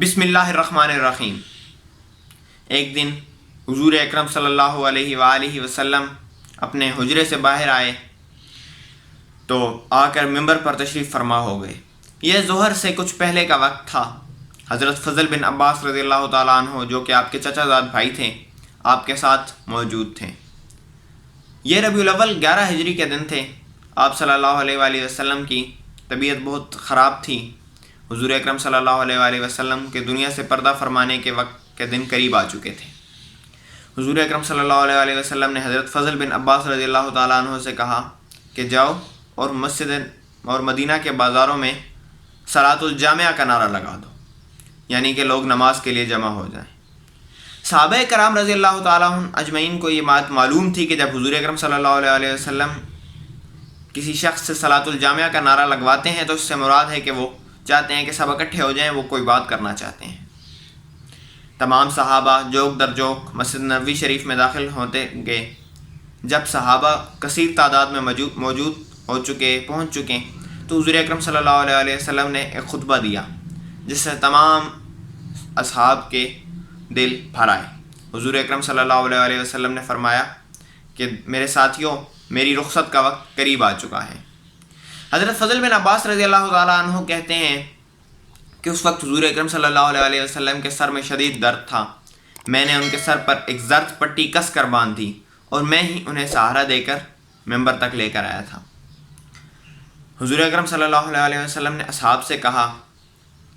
بسم اللہ الرحمن الرحیم۔ ایک دن حضور اکرم صلی اللہ علیہ وآلہ وسلم اپنے حجرے سے باہر آئے تو آ کر ممبر پر تشریف فرما ہو گئے۔ یہ ظہر سے کچھ پہلے کا وقت تھا۔ حضرت فضل بن عباس رضی اللہ تعالیٰ عنہ جو کہ آپ کے چچا زاد بھائی تھے، آپ کے ساتھ موجود تھے۔ یہ ربیع الاول 11 ہجری کے دن تھے۔ آپ صلی اللہ علیہ وآلہ وسلم کی طبیعت بہت خراب تھی۔ حضور اکرم صلی اللہ علیہ وآلہ وسلم کے دنیا سے پردہ فرمانے کے وقت کے دن قریب آ چکے تھے۔ حضور اکرم صلی اللہ علیہ وآلہ وسلم نے حضرت فضل بن عباس رضی اللہ تعالیٰ عنہ سے کہا کہ جاؤ اور مسجد اور مدینہ کے بازاروں میں صلاۃ الجامعہ کا نعرہ لگا دو، یعنی کہ لوگ نماز کے لیے جمع ہو جائیں۔ صحابہ کرام رضی اللہ تعالیٰ عنہ اجمعین کو یہ بات معلوم تھی کہ جب حضور اکرم صلی اللہ علیہ وآلہ وسلم کسی شخص سے صلاۃ الجامعہ کا نعرہ لگواتے ہیں تو اس سے مراد ہے کہ وہ چاہتے ہیں کہ سب اکٹھے ہو جائیں، وہ کوئی بات کرنا چاہتے ہیں۔ تمام صحابہ جوک در جوک مسجد نبوی شریف میں داخل ہوتے گئے۔ جب صحابہ کثیر تعداد میں موجود پہنچ چکے تو حضور اکرم صلی اللہ علیہ وسلم نے ایک خطبہ دیا جس سے تمام اصحاب کے دل بھر آئے۔ حضور اکرم صلی اللہ علیہ وسلم نے فرمایا کہ میرے ساتھیوں، میری رخصت کا وقت قریب آ چکا ہے۔ حضرت فضل بن عباس رضی اللہ تعالیٰ عنہ کہتے ہیں کہ اس وقت حضور اکرم صلی اللہ علیہ وسلم کے سر میں شدید درد تھا۔ میں نے ان کے سر پر ایک زرد پٹی کس کر باندھ دی اور میں ہی انہیں سہارا دے کر ممبر تک لے کر آیا تھا۔ حضور اکرم صلی اللہ علیہ وسلم نے اصحاب سے کہا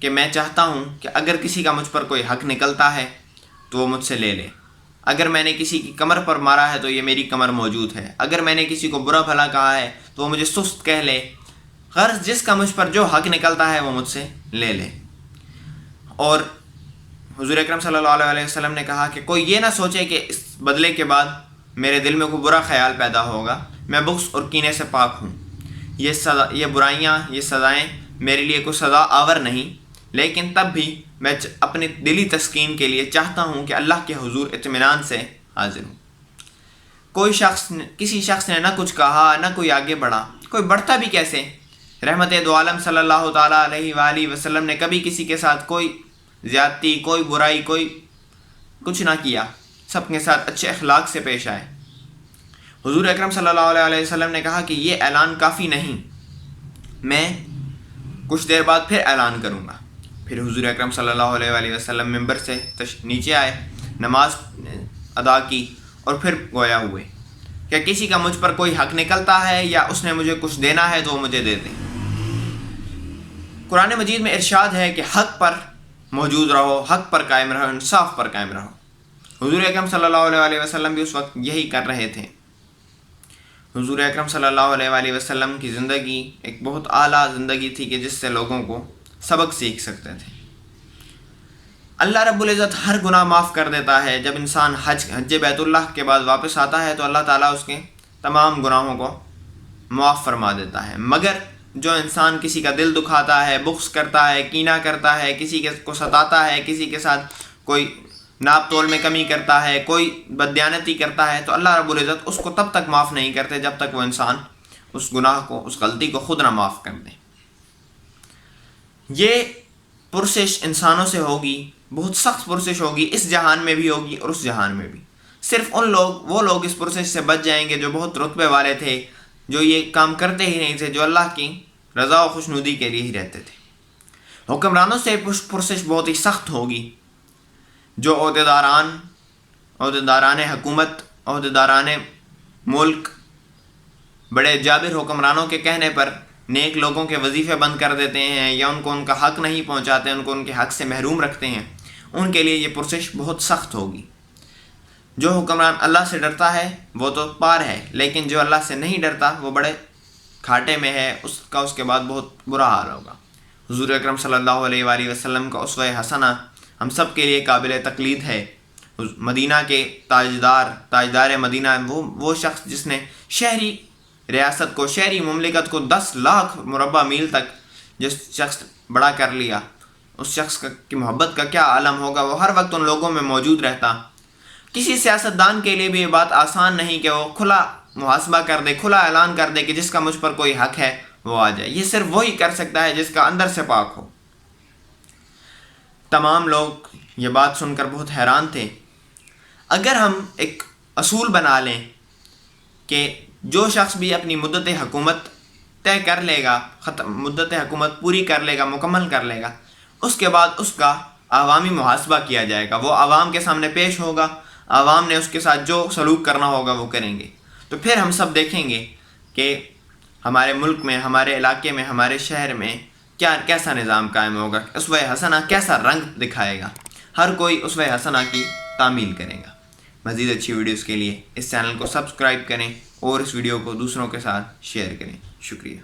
کہ میں چاہتا ہوں کہ اگر کسی کا مجھ پر کوئی حق نکلتا ہے تو وہ مجھ سے لے لے۔ اگر میں نے کسی کی کمر پر مارا ہے تو یہ میری کمر موجود ہے۔ اگر میں نے کسی کو برا بھلا کہا ہے تو وہ مجھے سست کہہ لے۔ غرض جس کا مجھ پر جو حق نکلتا ہے وہ مجھ سے لے لے۔ اور حضور اکرم صلی اللہ علیہ وسلم نے کہا کہ کوئی یہ نہ سوچے کہ اس بدلے کے بعد میرے دل میں کوئی برا خیال پیدا ہوگا۔ میں بغض اور کینے سے پاک ہوں۔ یہ برائیاں، یہ سزائیں میرے لیے کوئی سزا آور نہیں، لیکن تب بھی میں اپنی دلی تسکین کے لیے چاہتا ہوں کہ اللہ کے حضور اطمینان سے حاضر ہوں۔ کسی شخص نے نہ کچھ کہا، نہ کوئی آگے بڑھا۔ کوئی بڑھتا بھی کیسے؟ رحمت دو عالم صلی اللہ تعالیٰ علیہ وآلہ وسلم نے کبھی کسی کے ساتھ کوئی زیادتی، کوئی برائی، کوئی کچھ نہ کیا۔ سب کے ساتھ اچھے اخلاق سے پیش آئے۔ حضور اکرم صلی اللہ علیہ وسلم نے کہا کہ یہ اعلان کافی نہیں، میں کچھ دیر بعد پھر اعلان کروں گا۔ پھر حضور اکرم صلی اللہ علیہ وآلہ وسلم ممبر سے نیچے آئے، نماز ادا کی اور پھر گویا ہوئے کہ کسی کا مجھ پر کوئی حق نکلتا ہے یا اس نے مجھے کچھ دینا ہے تو وہ مجھے دے دیں۔ قرآن مجید میں ارشاد ہے کہ حق پر موجود رہو، حق پر قائم رہو، انصاف پر قائم رہو۔ حضور اکرم صلی اللہ علیہ وسلم بھی اس وقت یہی کر رہے تھے۔ حضور اکرم صلی اللہ علیہ وسلم کی زندگی ایک بہت اعلیٰ زندگی تھی کہ جس سے لوگوں کو سبق سیکھ سکتے تھے۔ اللہ رب العزت ہر گناہ معاف کر دیتا ہے۔ جب انسان حج بیت اللہ کے بعد واپس آتا ہے تو اللہ تعالیٰ اس کے تمام گناہوں کو معاف فرما دیتا ہے، مگر جو انسان کسی کا دل دکھاتا ہے، بغض کرتا ہے، کینہ کرتا ہے، کسی کو ستاتا ہے، کسی کے ساتھ کوئی ناپ تول میں کمی کرتا ہے، کوئی بددیانتی کرتا ہے، تو اللہ رب العزت اس کو تب تک معاف نہیں کرتے جب تک وہ انسان اس گناہ کو، اس غلطی کو خود نہ معاف کر دے۔ یہ پرسش انسانوں سے ہوگی، بہت سخت پرسش ہوگی، اس جہان میں بھی ہوگی اور اس جہان میں بھی۔ صرف وہ لوگ اس پرسش سے بچ جائیں گے جو بہت رتبے والے تھے، جو یہ کام کرتے ہی نہیں تھے، جو اللہ کی رضا و خوشنودی کے لیے ہی رہتے تھے۔ حکمرانوں سے پرسش بہت ہی سخت ہوگی۔ جو عہدیداران حکومت، عہدیداران ملک بڑے جابر حکمرانوں کے کہنے پر نیک لوگوں کے وظیفے بند کر دیتے ہیں یا ان کو ان کا حق نہیں پہنچاتے، ان کو ان کے حق سے محروم رکھتے ہیں، ان کے لیے یہ پرسش بہت سخت ہوگی۔ جو حکمران اللہ سے ڈرتا ہے وہ تو پار ہے، لیکن جو اللہ سے نہیں ڈرتا وہ بڑے گھاٹے میں ہے، اس کے بعد بہت برا حال ہوگا۔ حضور اکرم صلی اللہ علیہ وآلہ وسلم کا اسوہ حسنہ ہم سب کے لیے قابل تقلید ہے۔ مدینہ کے تاجدار مدینہ، وہ شخص جس نے شہری ریاست کو، شہری مملکت کو 10 لاکھ مربع میل تک جس شخص بڑا کر لیا، اس شخص کی محبت کا کیا عالم ہوگا۔ وہ ہر وقت ان لوگوں میں موجود رہتا۔ کسی سیاستدان کے لیے بھی یہ بات آسان نہیں کہ وہ کھلا محاسبہ کر دے، کھلا اعلان کر دے کہ جس کا مجھ پر کوئی حق ہے وہ آ جائے۔ یہ صرف وہی کر سکتا ہے جس کا اندر سے پاک ہو۔ تمام لوگ یہ بات سن کر بہت حیران تھے۔ اگر ہم ایک اصول بنا لیں کہ جو شخص بھی اپنی مدت حکومت طے کر لے گا، مدت حکومت پوری کر لے گا، مکمل کر لے گا، اس کے بعد اس کا عوامی محاسبہ کیا جائے گا، وہ عوام کے سامنے پیش ہوگا، عوام نے اس کے ساتھ جو سلوک کرنا ہوگا وہ کریں گے، تو پھر ہم سب دیکھیں گے کہ ہمارے ملک میں، ہمارے علاقے میں، ہمارے شہر میں کیسا نظام قائم ہوگا، اسوہ حسنہ کیسا رنگ دکھائے گا، ہر کوئی اسوہ حسنہ کی تعمیل کرے گا۔ مزید اچھی ویڈیوز کے لیے اس چینل کو سبسکرائب کریں اور اس ویڈیو کو دوسروں کے ساتھ شیئر کریں۔ شکریہ۔